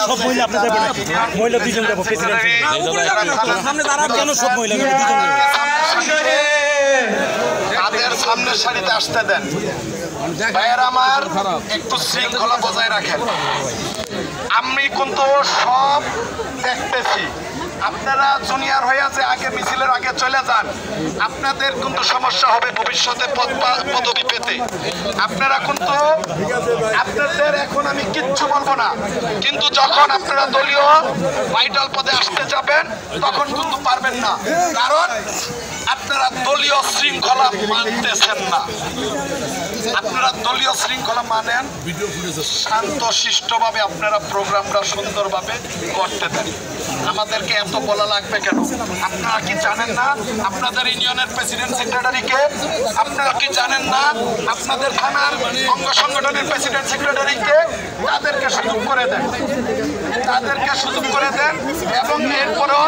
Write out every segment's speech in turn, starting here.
সব মহিলা আপনি যাবেন মহিলা দুইজন যাবো সামনে তারা কেন সব মহিলা তাদের সামনের সারিতে আসতে দেন। ভাইয়ের আমার একটু শৃঙ্খলা বজায় রাখেন। আমি কিন্তু সব দেখতেছি, আপনারা জুনিয়র হয়ে আছে আগে মিছিলের আগে চলে যান, আপনাদের কিন্তু সমস্যা হবে ভবিষ্যতে পদবি পেতে। আপনারা কিন্তু আপনাদের এখন আমি কিচ্ছু বলবো না, কিন্তু যখন আপনারা দলীয় ভাইটাল পদে আসতে যাবেন তখন কিন্তু পারবেন না, কারণ আপনারা দলীয় শৃঙ্খলা মানতেছেন না। আপনারা দলীয় শৃঙ্খলা মানেন, শান্ত শিষ্টভাবে আপনারা প্রোগ্রামটা সুন্দরভাবে করতে দেন। আমাদেরকে এত বলা লাগবে কেন? আপনারা কি জানেন না আপনাদের ইউনিয়নের প্রেসিডেন্ট সেক্রেটারিকে? আপনারা কি জানেন না আপনাদের থানার অঙ্গ সংগঠনের প্রেসিডেন্ট সেক্রেটারিকে? তাদেরকে সুযোগ করে দেন, তাদেরকে সুযোগ করে দেন। এবং এরপরও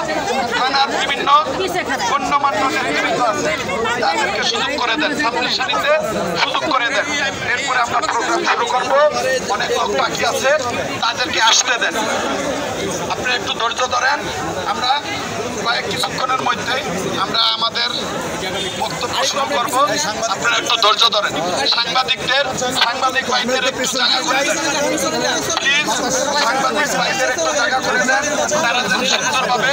থানার বিভিন্ন গণ্যমান্য নেতৃবৃন্দ আছে, তাদেরকে সুযোগ করে দেন, সামনের সারিতে সুযোগ করে দেন। এরপরে আমরা প্রোগ্রাম শুরু করব। অনেক লোক বাকি আছে, তাদেরকে আসতে দেন। আপনারা একটু ধৈর্য ধরেন, আমরা প্রায় কিছুক্ষণের মধ্যেই আমরা আমাদের বক্তব্য শুরু করব। আপনারা একটু ধৈর্য ধরেন। সাংবাদিক ভাইদের একটু জায়গা করে দেন প্লিজ, সাংবাদিক ভাইদের একটু জায়গা করে দেন, তারা যেন সুন্দরভাবে